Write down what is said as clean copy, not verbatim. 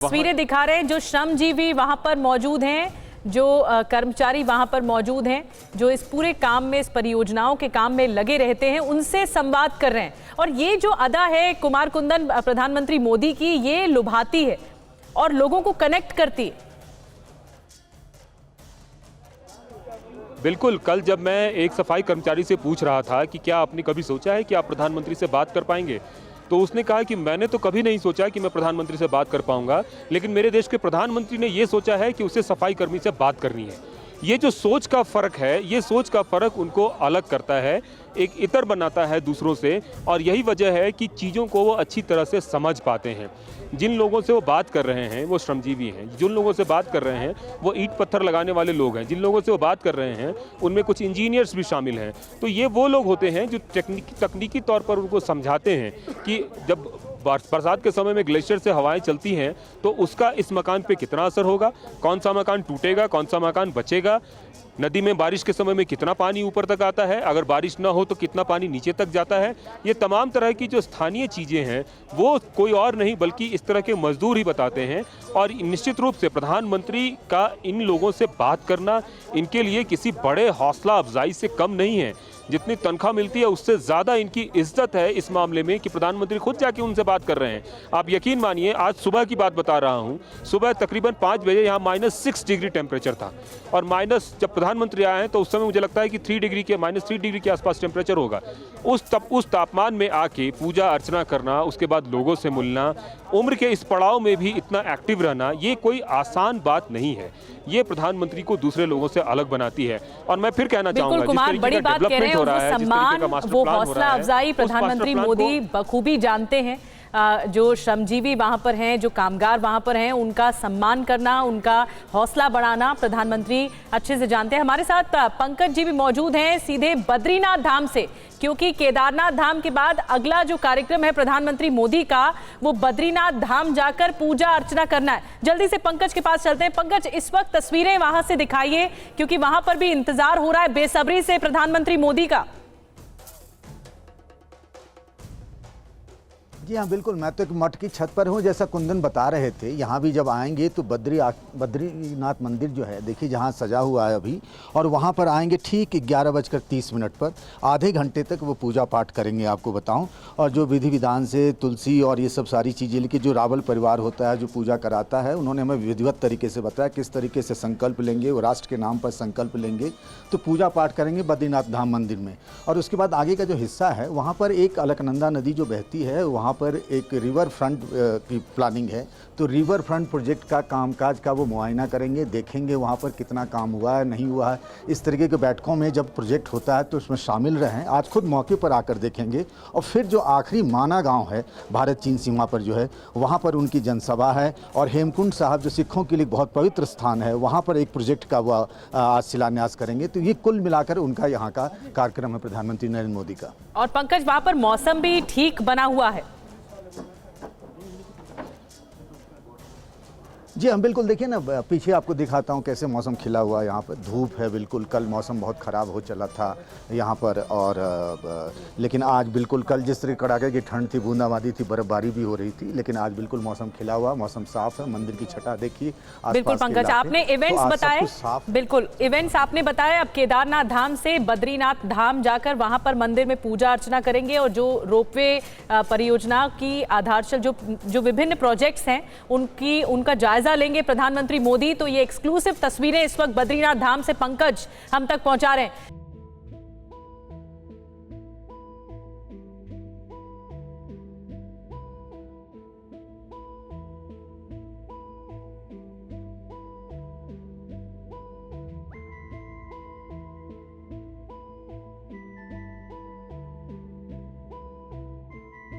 तस्वीरें दिखा रहे हैं जो श्रमजीवी वहां पर मौजूद हैं, जो कर्मचारी वहां पर मौजूद हैं, जो इस पूरे काम में, इस परियोजनाओं के काम में लगे रहते हैं, उनसे संवाद कर रहे हैं। और ये जो अदा है कुमार कुंदन प्रधानमंत्री मोदी की, ये लुभाती है और लोगों को कनेक्ट करती है। बिल्कुल, कल जब मैं एक सफाई कर्मचारी से पूछ रहा था कि क्या आपने कभी सोचा है कि आप प्रधानमंत्री से बात कर पाएंगे, तो उसने कहा कि मैंने तो कभी नहीं सोचा कि मैं प्रधानमंत्री से बात कर पाऊंगा, लेकिन मेरे देश के प्रधानमंत्री ने ये सोचा है कि उसे सफाई कर्मी से बात करनी है। ये जो सोच का फ़र्क है, ये सोच का फ़र्क उनको अलग करता है, एक इतर बनाता है दूसरों से, और यही वजह है कि चीज़ों को वो अच्छी तरह से समझ पाते हैं। जिन लोगों से वो बात कर रहे हैं वो श्रमजीवी हैं, जिन लोगों से बात कर रहे हैं वो ईंट पत्थर लगाने वाले लोग हैं, जिन लोगों से वो बात कर रहे हैं उनमें कुछ इंजीनियर्स भी शामिल हैं। तो ये वो लोग होते हैं जो तकनीकी तौर पर उनको समझाते हैं कि जब बरसात के समय में ग्लेशियर से हवाएं चलती हैं तो उसका इस मकान पे कितना असर होगा, कौन सा मकान टूटेगा, कौन सा मकान बचेगा, नदी में बारिश के समय में कितना पानी ऊपर तक आता है, अगर बारिश ना हो तो कितना पानी नीचे तक जाता है। ये तमाम तरह की जो स्थानीय चीज़ें हैं वो कोई और नहीं बल्कि इस तरह के मजदूर ही बताते हैं। और निश्चित रूप से प्रधानमंत्री का इन लोगों से बात करना इनके लिए किसी बड़े हौसला अफजाई से कम नहीं है। जितनी तनख्वाह मिलती है उससे ज़्यादा इनकी इज्जत है इस मामले में कि प्रधानमंत्री खुद जाके उनसे बात कर रहे हैं। आप यकीन मानिए, आज सुबह की बात बता रहा हूँ, सुबह तकरीबन 5 बजे यहाँ -6 डिग्री टेम्परेचर था, और जब प्रधानमंत्री आए हैं तो उस समय मुझे लगता है कि -3 डिग्री के आसपास टेम्परेचर होगा। उस तापमान में आके पूजा अर्चना करना, उसके बाद लोगों से मिलना, उम्र के इस पड़ाव में भी इतना एक्टिव रहना, ये कोई आसान बात नहीं है। ये प्रधानमंत्री को दूसरे लोगों से अलग बनाती है। और मैं फिर कहना चाहूँगा, जिस तरीके का डेवलपमेंट हो रहा है, जिस तरीके का मास्टर वो प्लान हो हौसला रहा है, अफजाई प्रधानमंत्री मोदी बखूबी जानते हैं। जो श्रमजीवी वहां पर हैं, जो कामगार वहां पर हैं, उनका सम्मान करना, उनका हौसला बढ़ाना प्रधानमंत्री अच्छे से जानते हैं। हमारे साथ पंकज जी भी मौजूद हैं सीधे बद्रीनाथ धाम से, क्योंकि केदारनाथ धाम के बाद अगला जो कार्यक्रम है प्रधानमंत्री मोदी का, वो बद्रीनाथ धाम जाकर पूजा अर्चना करना है। जल्दी से पंकज के पास चलते हैं। पंकज, इस वक्त तस्वीरें वहां से दिखाइए, क्योंकि वहां पर भी इंतजार हो रहा है बेसब्री से प्रधानमंत्री मोदी का। जी हाँ, बिल्कुल। मैं तो एक मठ की छत पर हूँ, जैसा कुंदन बता रहे थे। यहाँ भी जब आएंगे तो बद्रीनाथ मंदिर जो है, देखिए जहाँ सजा हुआ है अभी, और वहाँ पर आएंगे ठीक 11:30 पर। आधे घंटे तक वो पूजा पाठ करेंगे, आपको बताऊँ। और जो विधि विधान से तुलसी और ये सब सारी चीज़ें लेके, जो रावल परिवार होता है जो पूजा कराता है, उन्होंने हमें विधिवत तरीके से बताया किस तरीके से संकल्प लेंगे, वो राष्ट्र के नाम पर संकल्प लेंगे, तो पूजा पाठ करेंगे बद्रीनाथ धाम मंदिर में। और उसके बाद आगे का जो हिस्सा है, वहाँ पर एक अलकनंदा नदी जो बहती है, वहाँ पर एक रिवर फ्रंट की प्लानिंग है। तो रिवर फ्रंट प्रोजेक्ट का कामकाज का वो मुआयना करेंगे, देखेंगे वहाँ पर कितना काम हुआ है, नहीं हुआ है। इस तरीके के बैठकों में जब प्रोजेक्ट होता है तो उसमें शामिल रहें। आज खुद मौके पर आकर देखेंगे। और फिर जो आखिरी माना गांव है भारत चीन सीमा पर जो है, वहाँ पर उनकी जनसभा है। और हेमकुंड साहब जो सिखों के लिए बहुत पवित्र स्थान है, वहाँ पर एक प्रोजेक्ट का वो आज शिलान्यास करेंगे। तो ये कुल मिलाकर उनका यहाँ का कार्यक्रम है प्रधानमंत्री नरेंद्र मोदी का। और पंकज, वहाँ पर मौसम भी ठीक बना हुआ है। जी हम बिल्कुल, देखिए ना, पीछे आपको दिखाता हूँ कैसे मौसम खिला हुआ है। यहाँ पर धूप है बिल्कुल। कल मौसम बहुत ख़राब हो चला था यहाँ पर, और लेकिन आज बिल्कुल, कल जिस तरह कड़ाके की ठंड थी, बूंदाबांदी थी, बर्फबारी भी हो रही थी, लेकिन आज बिल्कुल मौसम खिला हुआ, मौसम साफ है। मंदिर की छटा देखिए। बिल्कुल पंकज, आपने इवेंट्स बताए, बिल्कुल इवेंट्स आपने बताए। अब केदारनाथ धाम से बद्रीनाथ धाम जाकर वहां पर मंदिर में पूजा अर्चना करेंगे, और जो रोपवे परियोजना की आधारशिला, जो विभिन्न प्रोजेक्ट्स हैं, उनका जायजा लेंगे प्रधानमंत्री मोदी। तो ये एक्सक्लूसिव तस्वीरें इस वक्त बद्रीनाथ धाम से पंकज हम तक पहुंचा रहे हैं।